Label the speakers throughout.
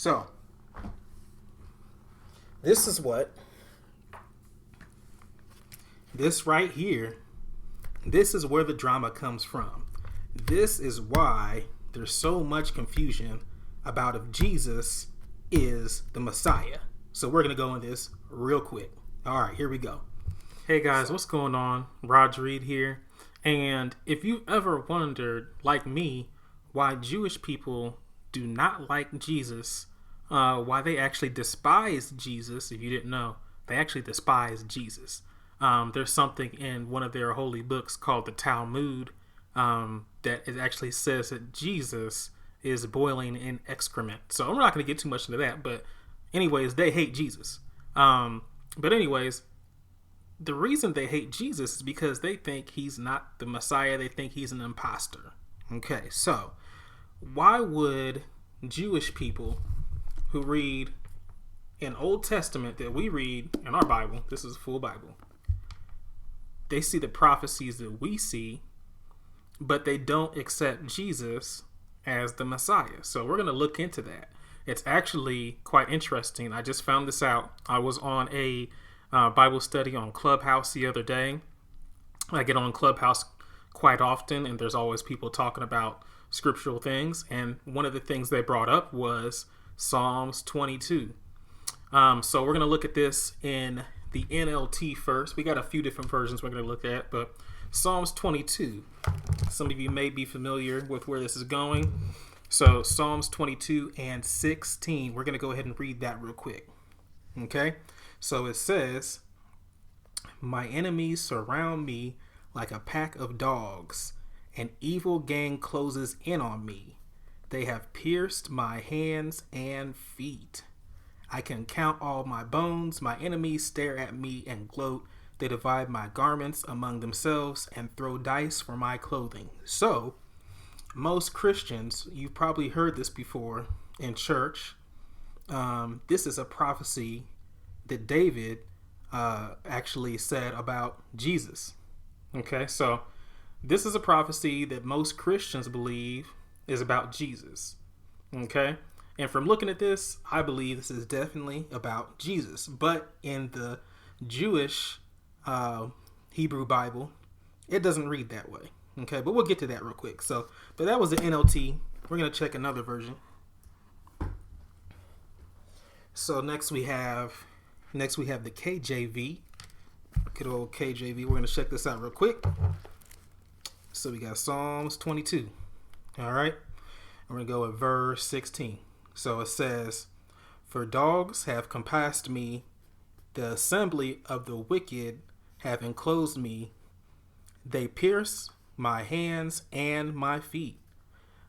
Speaker 1: So, this is what, this right here, this is where the drama comes from. This is why there's so much confusion about if Jesus is the Messiah. So we're going to go in this real quick. All right, here we go. Hey guys, what's going on? Raj Reed here. And if you ever wondered, like me, why Jewish people do not like Jesus, why they actually despise Jesus, if you didn't know, they actually despise Jesus. There's something in one of their holy books called the Talmud that it actually says that Jesus is boiling in excrement. So I'm not going to get too much into that, but anyways, they hate Jesus. But anyways, the reason they hate Jesus is because they think he's not the Messiah. They think he's an imposter. Okay, so why would Jewish people who read an Old Testament that we read in our Bible, this is a full Bible, they see the prophecies that we see, but they don't accept Jesus as the Messiah. So we're going to look into that. It's actually quite interesting. I just found this out. I was on a Bible study on Clubhouse the other day. I get on Clubhouse quite often, and there's always people talking about scriptural things. And one of the things they brought up was Psalms 22. So we're going to look at this in the NLT first. We got a few different versions we're going to look at, but Psalms 22. Some of you may be familiar with where this is going. So Psalms 22 and 16. We're going to go ahead and read that real quick. Okay? So it says, "My enemies surround me like a pack of dogs. An evil gang closes in on me. They have pierced my hands and feet. I can count all my bones. My enemies stare at me and gloat. They divide my garments among themselves and throw dice for my clothing." So, most Christians, you've probably heard this before in church. This is a prophecy that David actually said about Jesus. Okay, so this is a prophecy that most Christians believe is about Jesus. Okay, and from looking at this, I believe this is definitely about Jesus. But in the Jewish Hebrew Bible, it doesn't read that way. Okay, but we'll get to that real quick. So, but that was the NLT. We're going to check another version. So next we have the KJV. Good old KJV. We're going to check this out real quick. So we got Psalms 22. All right. And we're going to go with verse 16. So it says, "For dogs have compassed me, the assembly of the wicked have enclosed me. They pierce my hands and my feet.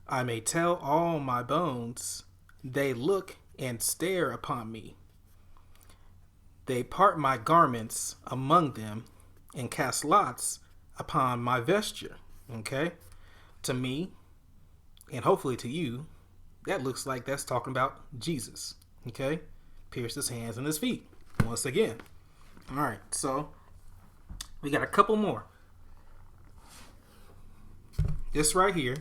Speaker 1: I may tell all my bones. They look and stare upon me. They part my garments among them and cast lots upon my vesture." Okay? To me, and hopefully to you, that looks like that's talking about Jesus. Okay? Pierce his hands and his feet. Once again. All right, so we got a couple more. This right here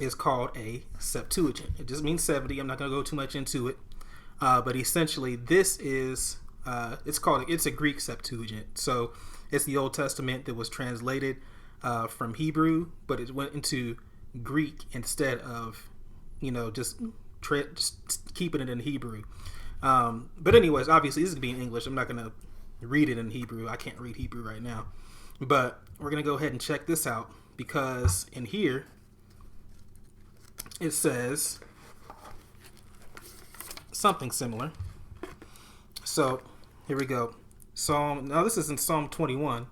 Speaker 1: is called a Septuagint. It just means 70. I'm not going to go too much into it. But essentially, this is, it's a Greek Septuagint. So it's the Old Testament that was translated from Hebrew, but it went into Greek instead of, just keeping it in Hebrew. But anyways, obviously, this is going to be in English. I'm not going to read it in Hebrew. I can't read Hebrew right now. But we're going to go ahead and check this out, because in here it says something similar. So here we go. Now this is in Psalm 21.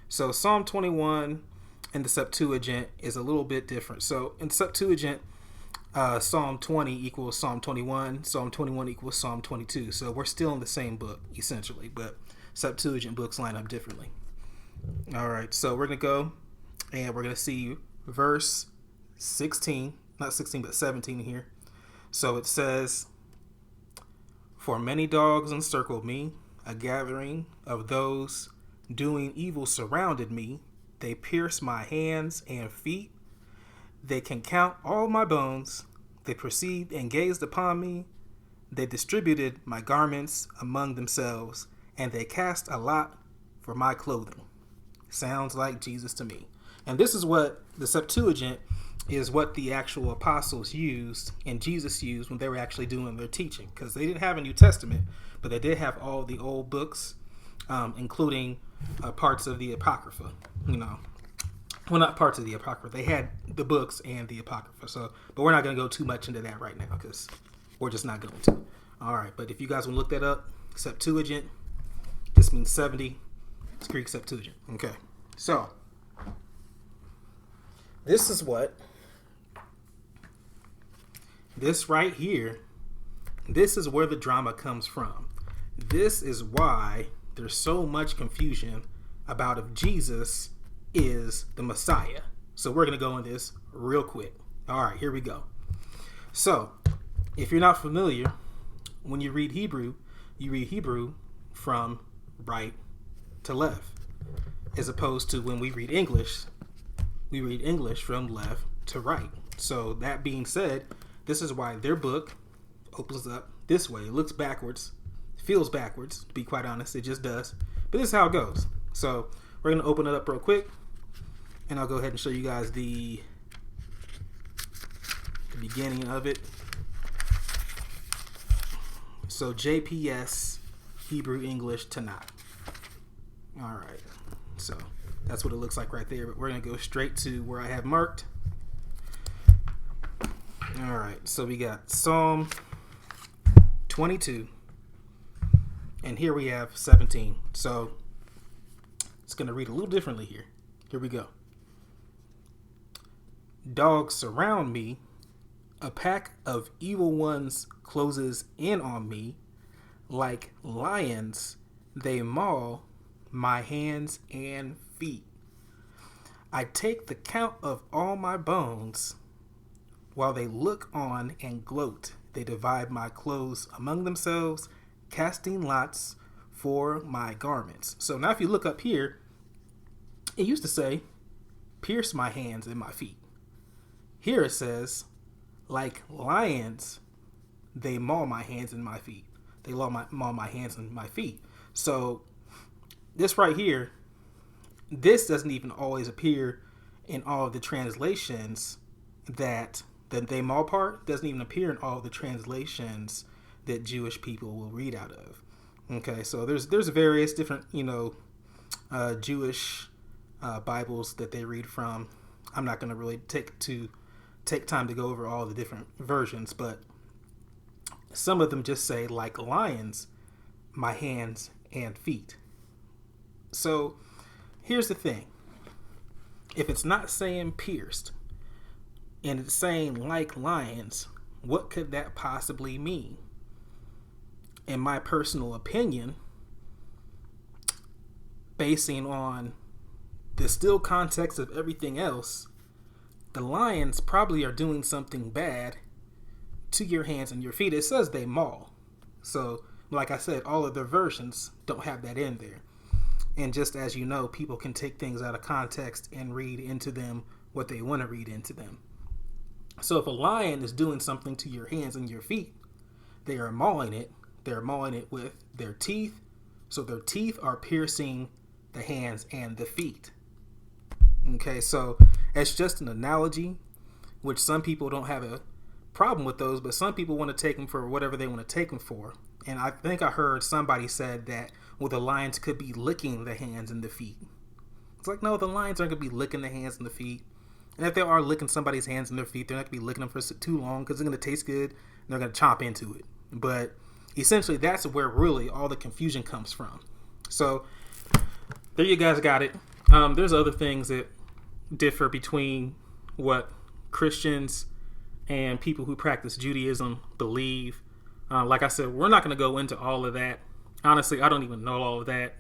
Speaker 1: So Psalm 21 and the Septuagint is a little bit different. So in Septuagint, Psalm 20 equals Psalm 21. Psalm 21 equals Psalm 22. So we're still in the same book, essentially, but Septuagint books line up differently. All right, so we're going to go and we're going to see verse 16, not 16, but 17 here. So it says, "For many dogs encircled me, a gathering of those doing evil surrounded me. They pierced my hands and feet. They can count all my bones. They perceived and gazed upon me. They distributed my garments among themselves, and they cast a lot for my clothing. Sounds like Jesus to me. And this is what the Septuagint is, what the actual apostles used and Jesus used when they were actually doing their teaching, because they didn't have a New Testament, but they did have all the old books, including parts of the Apocrypha. Well, not parts of the Apocrypha. They had the books and the Apocrypha. But we're not going to go too much into that right now, because we're just not going to. All right, but if you guys want to look that up, Septuagint, this means 70. It's Greek Septuagint. Okay, so this is what this right here, this is where the drama comes from. This is why there's so much confusion about if Jesus is the Messiah. So we're going to go in this real quick. All right, here we go. So if you're not familiar, when you read Hebrew from right to left, as opposed to when we read English from left to right. So that being said, this is why their book opens up this way. It looks backwards, feels backwards, to be quite honest. It just does. But this is how it goes. So we're going to open it up real quick, and I'll go ahead and show you guys the beginning of it. So JPS, Hebrew, English, Tanakh. All right. So that's what it looks like right there. But we're going to go straight to where I have marked. All right. So we got Psalm 22. And here we have 17. So it's going to read a little differently here. Here we go. Dogs surround me. A pack of evil ones closes in on me. Like lions, they maul my hands and feet. I take the count of all my bones. While they look on and gloat, they divide my clothes among themselves, casting lots for my garments. So now if you look up here, it used to say, pierce my hands and my feet. Here it says, like lions, they maul my hands and my feet. They maul my hands and my feet. So this right here, this doesn't even always appear in all of the translations. That the they maul part doesn't even appear in all of the translations that Jewish people will read out of. Okay, so there's various different Jewish Bibles that they read from. I'm not going to really take time to go over all the different versions, but some of them just say, like lions, my hands and feet. So here's the thing. If it's not saying pierced and it's saying like lions, what could that possibly mean? In my personal opinion, basing on the still context of everything else, the lions probably are doing something bad to your hands and your feet. It says they maul. So, like I said, all of their versions don't have that in there. And just as you know, people can take things out of context and read into them what they want to read into them. So if a lion is doing something to your hands and your feet, they are mauling it. They're mauling it with their teeth. So their teeth are piercing the hands and the feet. Okay, so it's just an analogy, which some people don't have a problem with those, but some people want to take them for whatever they want to take them for. And I think I heard somebody said that, well, the lions could be licking the hands and the feet. It's like, no, the lions aren't going to be licking the hands and the feet. And if they are licking somebody's hands and their feet, they're not going to be licking them for too long because they're going to taste good and they're going to chomp into it. But essentially, that's where really all the confusion comes from. So there you guys got it. There's other things that differ between what Christians and people who practice Judaism believe. Like I said, we're not going to go into all of that. Honestly, I don't even know all of that.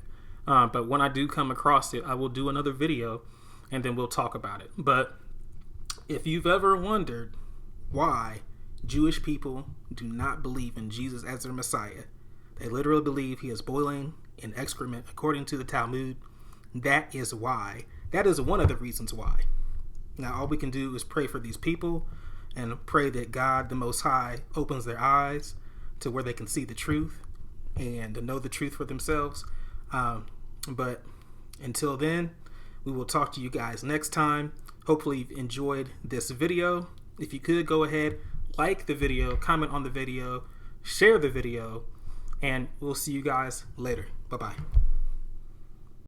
Speaker 1: But when I do come across it, I will do another video and then we'll talk about it. But if you've ever wondered why Jewish people do not believe in Jesus as their Messiah, they literally believe he is boiling in excrement according to the Talmud, that is why. That is one of the reasons why. Now, all we can do is pray for these people, and pray that God, the Most High, opens their eyes to where they can see the truth and to know the truth for themselves. But until then, we will talk to you guys next time. Hopefully you've enjoyed this video. If you could, go ahead, like the video, comment on the video, share the video, and we'll see you guys later. Bye-bye.